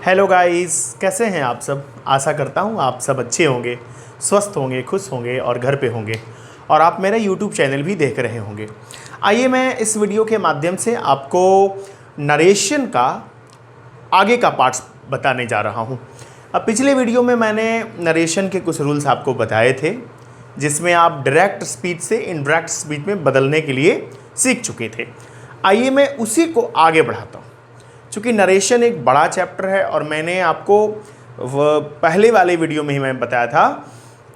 Hello guys, कैसे हैं आप सब। आशा करता हूँ आप सब अच्छे होंगे, स्वस्थ होंगे, खुश होंगे और घर पे होंगे और आप मेरा यूट्यूब चैनल भी देख रहे होंगे। आइए मैं इस वीडियो के माध्यम से आपको नरेशन का आगे का पार्ट्स बताने जा रहा हूँ। अब पिछले वीडियो में मैंने नरेशन के कुछ रूल्स आपको बताए थे, जिसमें आप डायरेक्ट स्पीच से इनडायरेक्ट स्पीच में बदलने के लिए सीख चुके थे। आइए मैं उसी को आगे बढ़ाता हूँ। चूँकि नरेशन एक बड़ा चैप्टर है और मैंने आपको पहले वाले वीडियो में ही मैं बताया था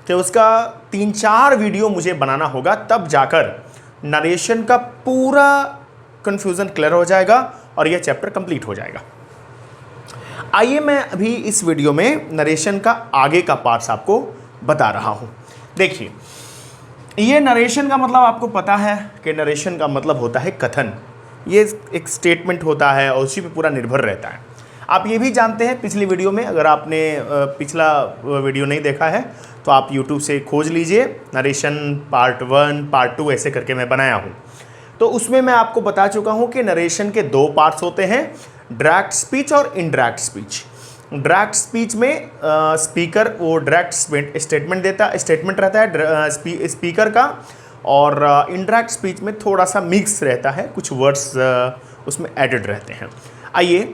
कि उसका 3-4 वीडियो मुझे बनाना होगा, तब जाकर नरेशन का पूरा कन्फ्यूज़न क्लियर हो जाएगा और यह चैप्टर कंप्लीट हो जाएगा। आइए मैं अभी इस वीडियो में नरेशन का आगे का पार्ट्स आपको बता रहा हूँ। देखिए, ये नरेशन का मतलब आपको पता है कि नरेशन का मतलब होता है कथन। ये एक स्टेटमेंट होता है और उसी पे पूरा निर्भर रहता है। आप ये भी जानते हैं पिछली वीडियो में, अगर आपने पिछला वीडियो नहीं देखा है तो आप YouTube से खोज लीजिए, नरेशन पार्ट 1 पार्ट 2 ऐसे करके मैं बनाया हूँ। तो उसमें मैं आपको बता चुका हूँ कि नरेशन के 2 पार्ट्स होते हैं, डायरेक्ट स्पीच और इनडायरेक्ट स्पीच। डायरेक्ट स्पीच में स्पीकर वो डायरेक्ट स्टेटमेंट रहता है स्पीकर का, और इनडायरेक्ट स्पीच में थोड़ा सा मिक्स रहता है, कुछ वर्ड्स उसमें एडेड रहते हैं। आइए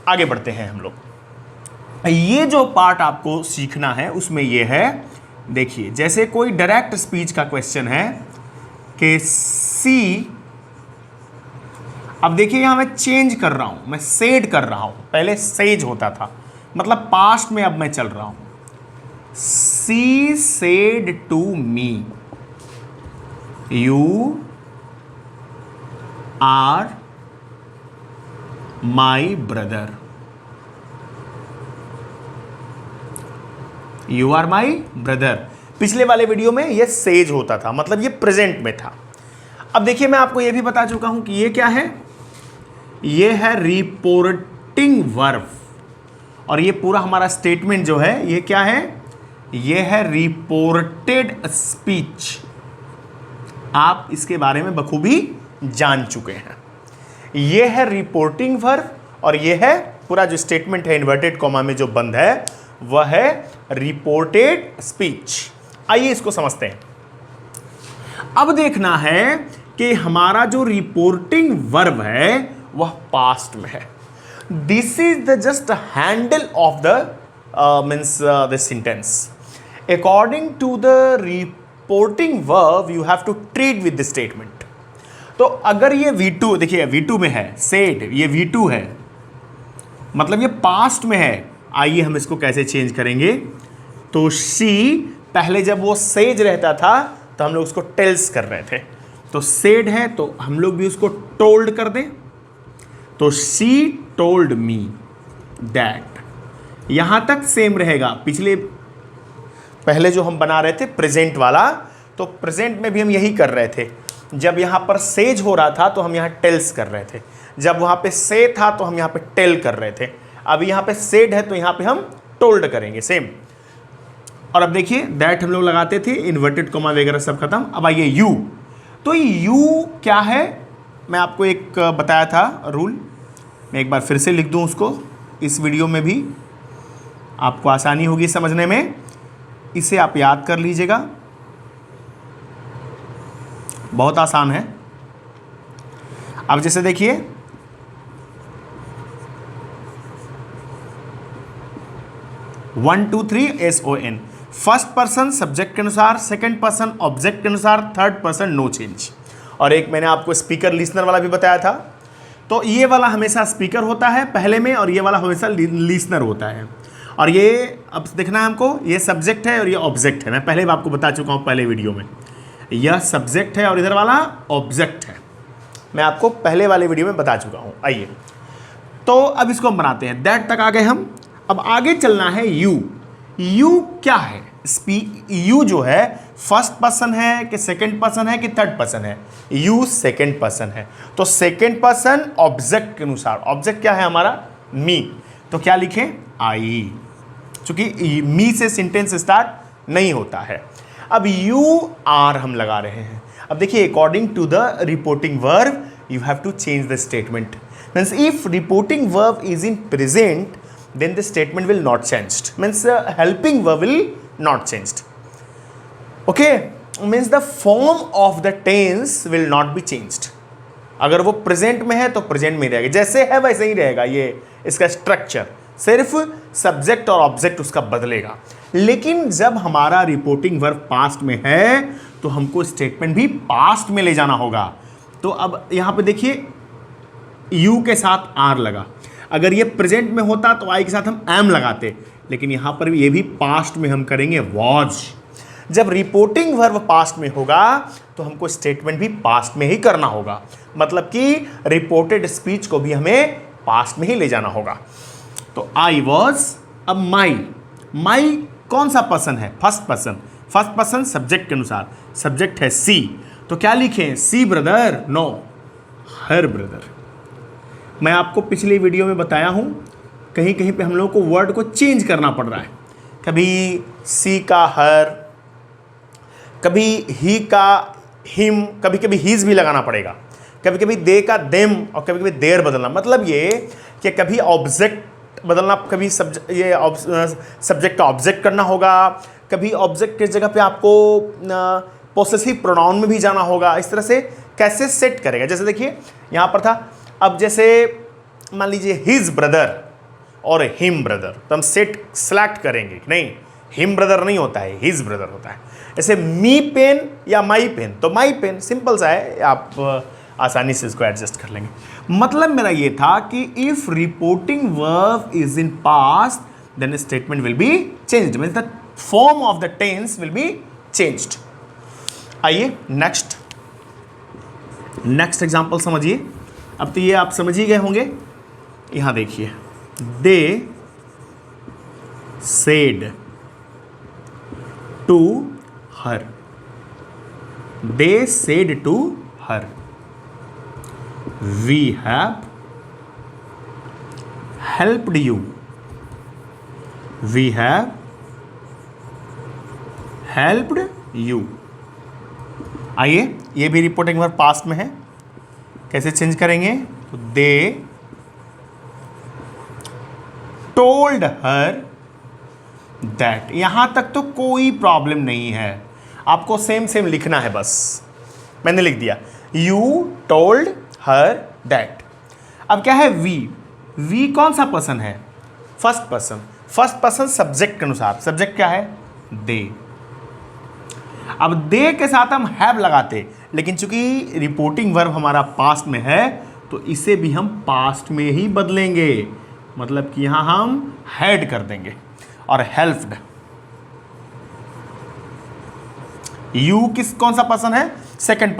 आगे बढ़ते हैं हम लोग। ये जो पार्ट आपको सीखना है उसमें ये है, देखिए जैसे कोई डायरेक्ट स्पीच का क्वेश्चन है कि सी, अब देखिए यहां मैं चेंज कर रहा हूं, मैं सेड कर रहा हूं, पहले सेज होता था, मतलब पास्ट में अब मैं चल रहा हूं। She said to me You are my brother. You are my brother. पिछले वाले वीडियो में ये सेज होता था, मतलब ये प्रेजेंट में था। अब देखिए मैं आपको ये भी बता चुका हूं कि ये क्या है, ये है रिपोर्टिंग वर्ब, और ये पूरा हमारा स्टेटमेंट जो है ये क्या है, ये है रिपोर्टेड स्पीच। आप इसके बारे में बखूबी जान चुके हैं। यह है रिपोर्टिंग वर्ब और यह है पूरा जो स्टेटमेंट है इन्वर्टेड कॉमा में जो बंद है वह है रिपोर्टेड स्पीच। आइए इसको समझते हैं। अब देखना है कि हमारा जो रिपोर्टिंग वर्ब है वह पास्ट में है। This is the just handle of the means the sentence according to the reporting verb you have to treat with the statement. तो अगर ये V2, देखिए V2 में है सेड, ये V2 है, मतलब ये पास्ट में है। आइए हम इसको कैसे चेंज करेंगे। तो सी, पहले जब वो सेज रहता था तो हम लोग उसको टेल्स कर रहे थे, तो सेड है तो हम लोग भी उसको टोल्ड कर दें। तो सी टोल्ड मी दैट, यहां तक सेम रहेगा। पहले जो हम बना रहे थे प्रेजेंट वाला, तो प्रेजेंट में भी हम यही कर रहे थे। जब यहाँ पर सेज हो रहा था तो हम यहाँ टेल्स कर रहे थे, जब वहाँ पे से था तो हम यहाँ पे टेल कर रहे थे। अब यहाँ पे सेड है तो यहाँ पे हम टोल्ड करेंगे सेम। और अब देखिए दैट हम लोग लगाते थे, इन्वर्टेड कॉमा वगैरह सब खत्म। अब आइए यू, तो यू क्या है, मैं आपको एक बताया था रूल, मैं एक बार फिर से लिख दूँ उसको, इस वीडियो में भी आपको आसानी होगी समझने में, इसे आप याद कर लीजिएगा, बहुत आसान है। अब जैसे देखिए one two three SON, first person subject के अनुसार, सेकंड पर्सन ऑब्जेक्ट के अनुसार, थर्ड पर्सन नो चेंज। और एक मैंने आपको स्पीकर लिसनर वाला भी बताया था। तो ये वाला हमेशा स्पीकर होता है पहले में और ये वाला हमेशा लिसनर होता है। और ये अब देखना है हमको, ये सब्जेक्ट है और ये ऑब्जेक्ट है। मैं पहले भी आपको बता चुका हूँ पहले वीडियो में, यह सब्जेक्ट है और इधर वाला ऑब्जेक्ट है, मैं आपको पहले वाले वीडियो में बता चुका हूँ। आइए तो अब इसको हम बनाते हैं, दैट तक आ गए हम। अब आगे चलना है यू। यू क्या है, यू जो है फर्स्ट पर्सन है कि सेकंड पर्सन है कि थर्ड पर्सन है, यू सेकंड पर्सन है। तो सेकंड पर्सन ऑब्जेक्ट के अनुसार, ऑब्जेक्ट क्या है हमारा, मी, तो क्या लिखें, आई, क्योंकि मी से सेंटेंस स्टार्ट नहीं होता है। अब यू आर हम लगा रहे हैं। अब देखिए according to the reporting verb you have to change the statement. Means if reporting verb is in present then the statement will not changed. Means helping verb will not changed. Okay, means the form of the tense will not be changed. अगर वो present में है तो present में रहेगा, जैसे है वैसे ही रहेगा। ये इसका स्ट्रक्चर, सिर्फ सब्जेक्ट और ऑब्जेक्ट उसका बदलेगा। लेकिन जब हमारा रिपोर्टिंग वर्ब पास्ट में है तो हमको स्टेटमेंट भी पास्ट में ले जाना होगा। तो अब यहां पे देखिए यू के साथ आर लगा, अगर ये प्रेजेंट में होता तो आई के साथ हम एम लगाते, लेकिन यहां पर ये भी पास्ट में हम करेंगे वॉज। जब रिपोर्टिंग वर्ब पास्ट में होगा तो हमको स्टेटमेंट भी पास्ट में ही करना होगा, मतलब कि रिपोर्टेड स्पीच को भी हमें पास्ट में ही ले जाना होगा। तो आई वॉज, अब माई कौन सा पर्सन है? फर्स्ट पर्सन सब्जेक्ट के अनुसार, सब्जेक्ट है सी, तो क्या लिखें? सी ब्रदर, नो हर ब्रदर। मैं आपको पिछली वीडियो में बताया हूं, कहीं कहीं पे हम लोग को वर्ड को चेंज करना पड़ रहा है, कभी सी का हर, कभी ही का हिम, कभी कभी हीज भी लगाना पड़ेगा, कभी कभी दे का देम, और कभी कभी देर बदलना। मतलब ये कि कभी ऑब्जेक्ट बदलना, कभी सब्जेक्ट का ऑब्जेक्ट करना होगा, कभी ऑब्जेक्ट की जगह पे आपको पोसेसिव प्रोनाउन में भी जाना होगा। इस तरह से कैसे सेट करेगा, जैसे देखिए यहाँ पर था, अब जैसे मान लीजिए हिज ब्रदर और हिम ब्रदर, तो हम सेलेक्ट करेंगे, नहीं हिम ब्रदर नहीं होता है, हिज ब्रदर होता है। जैसे मी पेन या माई पेन, तो माई पेन सिंपल सा है, आप आसानी से इसको एडजस्ट कर लेंगे। मतलब मेरा ये था कि if reporting verb is in past then statement will be changed, means the form of the tense will be changed. आइए नेक्स्ट एग्जांपल समझिए। अब तो ये आप समझ ही गए होंगे, यहां देखिए, they said to her, they said to her, we have helped you, we have helped you. आइए ये भी रिपोर्टिंग वर्ब पास्ट में है, कैसे चेंज करेंगे? तो दे टोल्ड हर दैट, यहां तक तो कोई प्रॉब्लम नहीं है, आपको सेम लिखना है, बस मैंने लिख दिया, यू टोल्ड हर दैट। अब क्या है? वी कौन सा पर्सन है? फर्स्ट पर्सन सब्जेक्ट के अनुसार, सब्जेक्ट क्या है? दे। अब दे के साथ हम हैव लगाते, लेकिन चूंकि रिपोर्टिंग वर्ब हमारा पास्ट में है तो इसे भी हम पास्ट में ही बदलेंगे, मतलब कि यहां हम हैड कर देंगे। और हेल्प्ड, यू कौन सा पर्सन है? सेकंड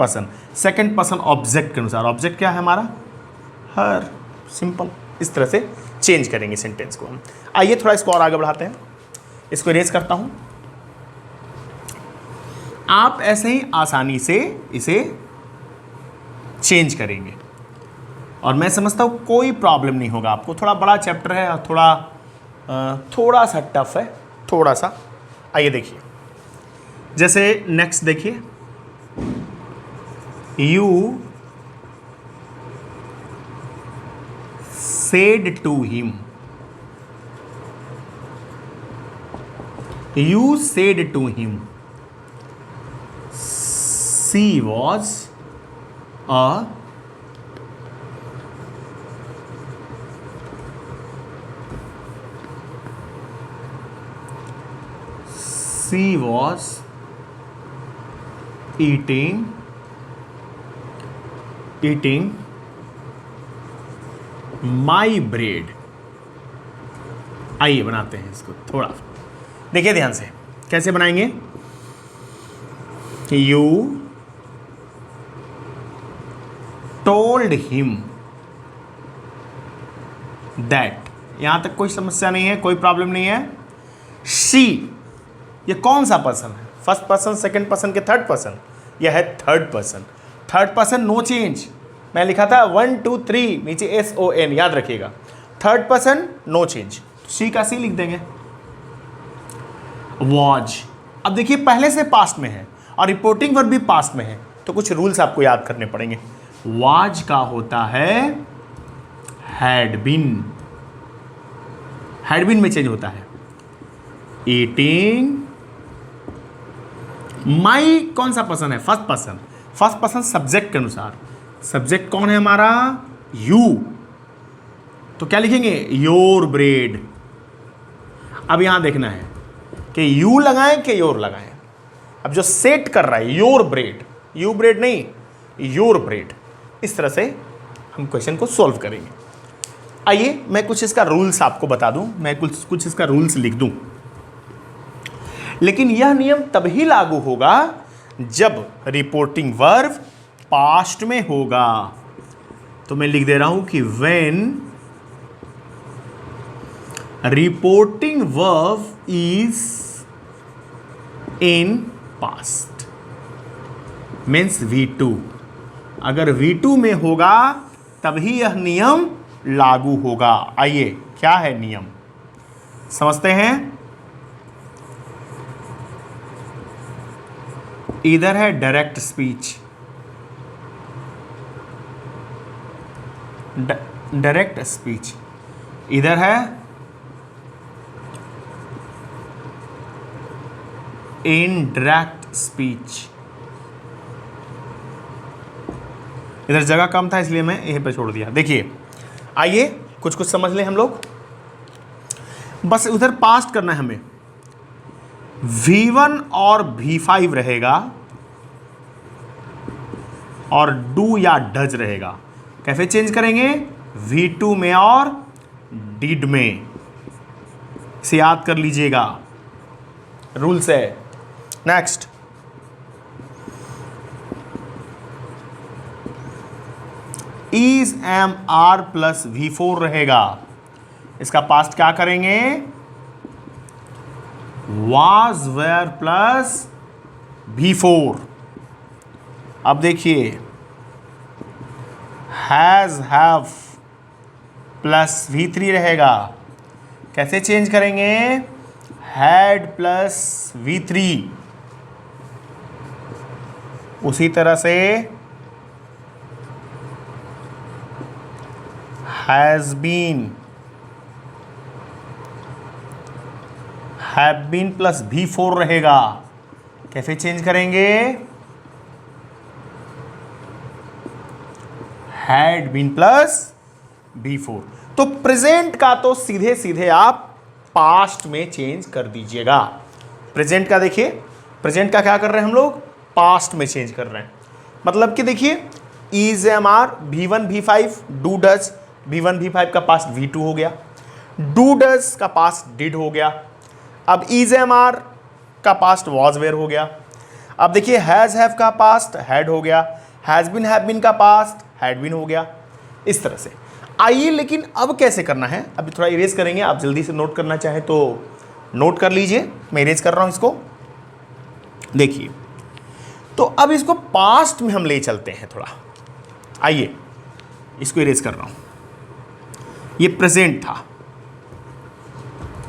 पर्सन ऑब्जेक्ट के अनुसार, ऑब्जेक्ट क्या है हमारा? हर। सिंपल, इस तरह से चेंज करेंगे सेंटेंस को हम। आइए थोड़ा इसको और आगे बढ़ाते हैं, इसको इरेज करता हूं। आप ऐसे ही आसानी से इसे चेंज करेंगे और मैं समझता हूं कोई प्रॉब्लम नहीं होगा आपको। थोड़ा बड़ा चैप्टर है और थोड़ा सा टफ है, थोड़ा सा। आइए देखिए, जैसे नेक्स्ट देखिए, you said to him, you said to him she was a eating my bread। आइए बनाते हैं इसको, थोड़ा देखिए ध्यान से कैसे बनाएंगे। You told him that, यहां तक कोई समस्या नहीं है, कोई प्रॉब्लम नहीं है। she, ये कौन सा पर्सन है? फर्स्ट पर्सन, सेकंड पर्सन के थर्ड पर्सन? यह है थर्ड पर्सन, नो चेंज। मैं लिखा था 1 2 3 नीचे SON, याद रखिएगा। Third person no change, she का सी लिख देंगे। वॉज, अब देखिए पहले से पास्ट में है और रिपोर्टिंग वर्ब भी पास्ट में है, तो कुछ रूल्स आपको याद करने पड़ेंगे। वाज का होता है हैड बीन, हैड बीन में चेंज होता है। ईटिंग माई कौन सा पर्सन है? First person. First person subject के अनुसार, सब्जेक्ट कौन है हमारा? यू। तो क्या लिखेंगे? Your bread. अब यहां देखना है कि यू लगाएं कि योर लगाएं। अब जो सेट कर रहा है योर ब्रेड, यू ब्रेड नहीं, योर ब्रेड। इस तरह से हम क्वेश्चन को सॉल्व करेंगे। आइए मैं कुछ इसका रूल्स आपको बता दूं, मैं कुछ इसका रूल्स लिख दूं। लेकिन यह नियम तभी लागू होगा जब रिपोर्टिंग वर्ब पास्ट में होगा। तो मैं लिख दे रहा हूं कि when reporting verb is in past means V2। अगर V2 में होगा तभी यह नियम लागू होगा। आइए क्या है नियम समझते हैं। इधर है डायरेक्ट स्पीच, डायरेक्ट स्पीच, इधर है इनडायरेक्ट स्पीच। इधर जगह कम था इसलिए मैं यहीं पे छोड़ दिया। देखिए आइए कुछ कुछ समझ लें हम लोग। बस उधर पास्ट करना है हमें। V1 और V5 रहेगा और डू या डज रहेगा। कैसे चेंज करेंगे? V2 में और डिड में। इसे याद कर लीजिएगा, रूल्स है। Next, is am are plus V4 रहेगा। इसका पास्ट क्या करेंगे? Was were plus V4। अब देखिए हैज हैव प्लस V3 रहेगा। कैसे चेंज करेंगे? Had plus V3। उसी तरह से has been, have been plus V4 रहेगा। कैसे चेंज करेंगे? Had been plus V4। तो प्रेजेंट का तो सीधे सीधे आप पास्ट में चेंज कर दीजिएगा। प्रेजेंट का देखिए, प्रेजेंट का क्या कर रहे हैं हम लोग? पास्ट में चेंज कर रहे हैं। मतलब कि देखिए is am are V1 V5 do does, V1 V5 का पास्ट V2 हो गया, डू डज का पास्ट डिड हो गया। अब इज एम आर का पास्ट वॉज वेयर हो गया। अब देखिए हैज हैव का पास्ट हैड हो गया, हैज बीन हैव बीन का पास्ट हैड बीन हो गया। इस तरह से आइए, लेकिन अब कैसे करना है? अभी थोड़ा इरेज करेंगे, आप जल्दी से नोट करना चाहें तो नोट कर लीजिए। मैं इरेज कर रहा हूं इसको। देखिए तो अब इसको पास्ट में हम ले चलते हैं थोड़ा। आइए इसको इरेज कर रहा हूं। ये प्रेजेंट था।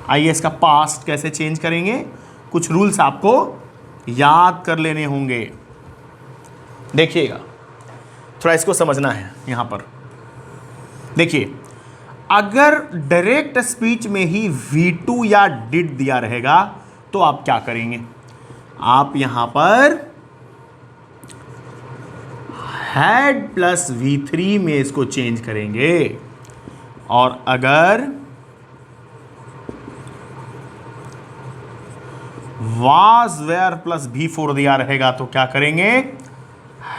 आइए इसका पास्ट कैसे चेंज करेंगे? कुछ रूल्स आपको याद कर लेने होंगे। देखिएगा थोड़ा इसको समझना है। यहां पर देखिए, अगर डायरेक्ट स्पीच में ही V2 या डिड दिया रहेगा तो आप क्या करेंगे? आप यहां पर हैड प्लस V3 में इसको चेंज करेंगे। और अगर वाज वेयर प्लस V4 दिया रहेगा तो क्या करेंगे?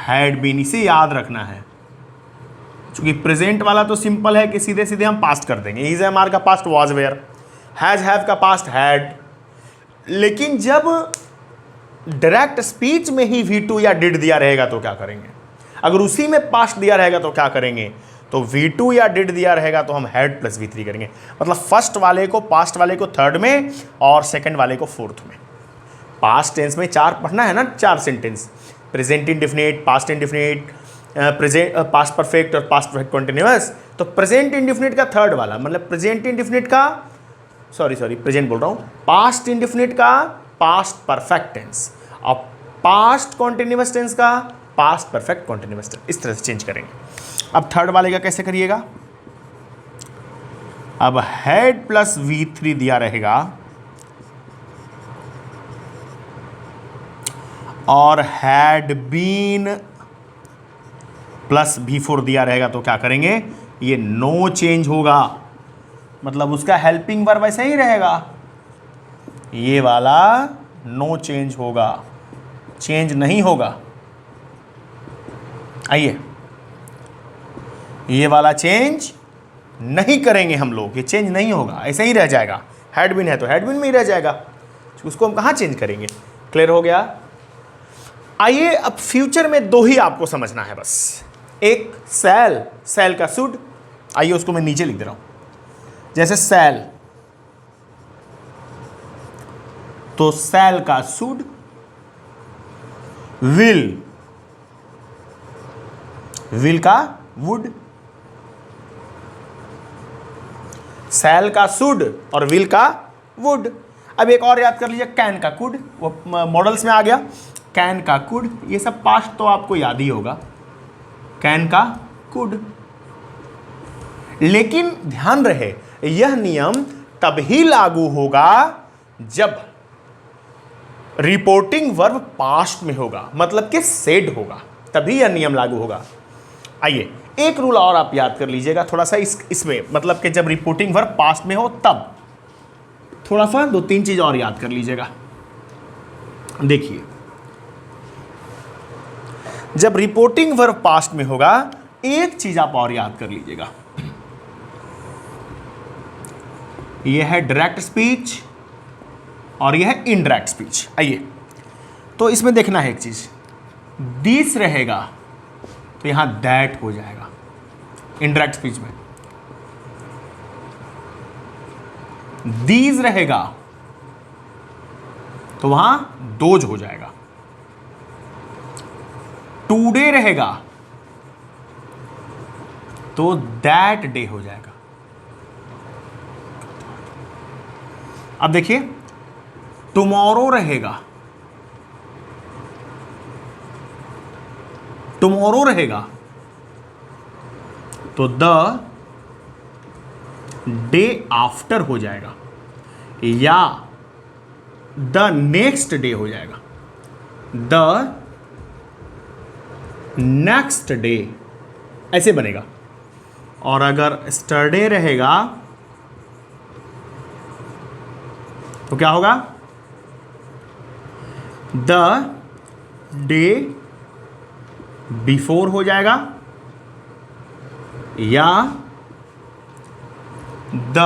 Had been. इसे याद रखना है, क्योंकि प्रेजेंट वाला तो सिंपल है कि सीधे सीधे हम पास्ट कर देंगे। इज एम आर का past was were, has have का पास्ट हैड। लेकिन जब डायरेक्ट स्पीच में ही V2 या डिड दिया रहेगा तो क्या करेंगे? अगर उसी में पास्ट दिया रहेगा तो क्या करेंगे? तो V2 या डिड दिया रहेगा तो हम हैड प्लस V3 करेंगे। मतलब फर्स्ट वाले को, पास्ट वाले को थर्ड में और सेकंड वाले को फोर्थ में। पास्ट टेंस में चार पढ़ना है ना, चार sentence, present indefinite, past indefinite, present past perfect और पास्ट परफेक्ट कॉन्टिन्यूअस। तो प्रेजेंट इंडेफिनिट का थर्ड वाला, मतलब प्रेजेंट इंडेफिनिट का प्रेजेंट बोल रहा हूँ, पास्ट इंडेफिनिट का पास्ट परफेक्ट टेंस और पास्ट कॉन्टिन्यूअस टेंस का पास्ट परफेक्ट कॉन्टिन्यूअस टेंस। इस तरह से चेंज करेंगे। अब थर्ड वाले का कैसे करिएगा? अब हैड प्लस V3 दिया रहेगा और हैड बीन प्लस V4 दिया रहेगा, तो क्या करेंगे, ये नो चेंज होगा, मतलब उसका हेल्पिंग वर्ब वैसे ही रहेगा, ये वाला नो चेंज होगा, चेंज नहीं होगा। आइए, ये वाला चेंज नहीं करेंगे हम लोग, ये चेंज नहीं होगा, ऐसे ही रह जाएगा। हैड बीन है तो हैड बीन में ही रह जाएगा, उसको हम कहाँ चेंज करेंगे। क्लियर हो गया। आइए, अब फ्यूचर में दो ही आपको समझना है बस, एक सेल, सेल का शुड, आइए उसको मैं नीचे लिख दे रहा हूं, जैसे सेल, तो सेल का शुड, विल का वुड, सेल का शुड और विल का वुड। अब एक और याद कर लीजिए, कैन का कुड, वो मॉडल्स में आ गया, कैन का कुड, ये सब पास्ट तो आपको याद ही होगा, कैन का कुड। लेकिन ध्यान रहे, यह नियम तभी लागू होगा जब रिपोर्टिंग वर्ब पास्ट में होगा, मतलब कि सेड होगा, तभी यह नियम लागू होगा। आइए, एक रूल और आप याद कर लीजिएगा थोड़ा सा इसमें, मतलब कि जब रिपोर्टिंग वर्ब पास्ट में हो तब थोड़ा सा 2-3 चीज और याद कर लीजिएगा। देखिए, जब रिपोर्टिंग वर्ब पास्ट में होगा, एक चीज आप और याद कर लीजिएगा, यह है डायरेक्ट स्पीच और यह है इनडायरेक्ट स्पीच। आइए, तो इसमें देखना है एक चीज, दिस रहेगा तो यहां दैट हो जाएगा इनडायरेक्ट स्पीच में, दीज रहेगा तो वहां दोज हो जाएगा, टुडे रहेगा तो दैट डे हो जाएगा। अब देखिए, टुमारो रहेगा, टुमारो रहेगा तो द डे आफ्टर हो जाएगा, या द नेक्स्ट डे हो जाएगा, द नेक्स्ट डे, ऐसे बनेगा। और अगर स्टरडे रहेगा तो क्या होगा, द डे बिफोर हो जाएगा, या द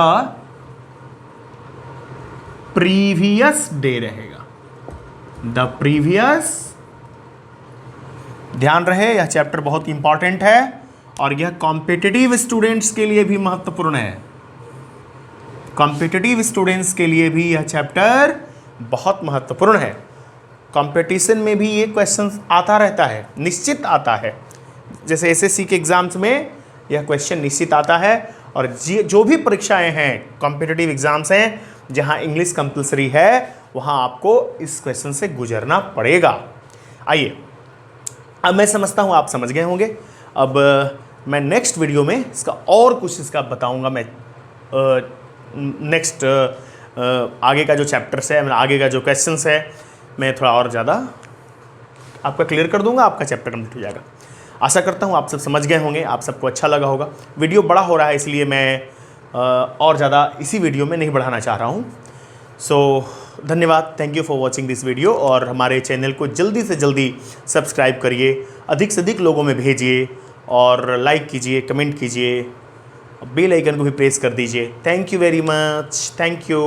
प्रीवियस डे रहेगा, द प्रीवियस। ध्यान रहे, यह चैप्टर बहुत इंपॉर्टेंट है और यह कॉम्पिटिटिव स्टूडेंट्स के लिए भी महत्वपूर्ण है, कॉम्पिटिटिव स्टूडेंट्स के लिए भी यह चैप्टर बहुत महत्वपूर्ण है। कंपटीशन में भी ये क्वेश्चन आता रहता है, निश्चित आता है, जैसे एसएससी के एग्जाम्स में यह क्वेश्चन निश्चित आता है। और जो भी परीक्षाएं हैं, कॉम्पिटिटिव एग्जाम्स हैं जहां इंग्लिश कंपलसरी है, वहां आपको इस क्वेश्चन से गुजरना पड़ेगा। आइए, अब मैं समझता हूं आप समझ गए होंगे। अब मैं नेक्स्ट वीडियो में इसका और कुछ इसका बताऊंगा, मैं नेक्स्ट आगे का जो चैप्टर्स है, आगे का जो क्वेश्चंस है, मैं थोड़ा और ज़्यादा आपका क्लियर कर दूंगा, आपका चैप्टर कंप्लीट हो जाएगा। आशा करता हूँ आप सब समझ गए होंगे, आप सबको अच्छा लगा होगा। वीडियो बड़ा हो रहा है इसलिए मैं और ज़्यादा इसी वीडियो में नहीं बढ़ाना चाह रहा हूँ। सो धन्यवाद, thank you for watching this video. और हमारे चैनल को जल्दी से जल्दी सब्सक्राइब करिए, अधिक से अधिक लोगों में भेजिए और लाइक कीजिए, कमेंट कीजिए, बेल आइकन को भी प्रेस कर दीजिए। Thank you very much, thank you.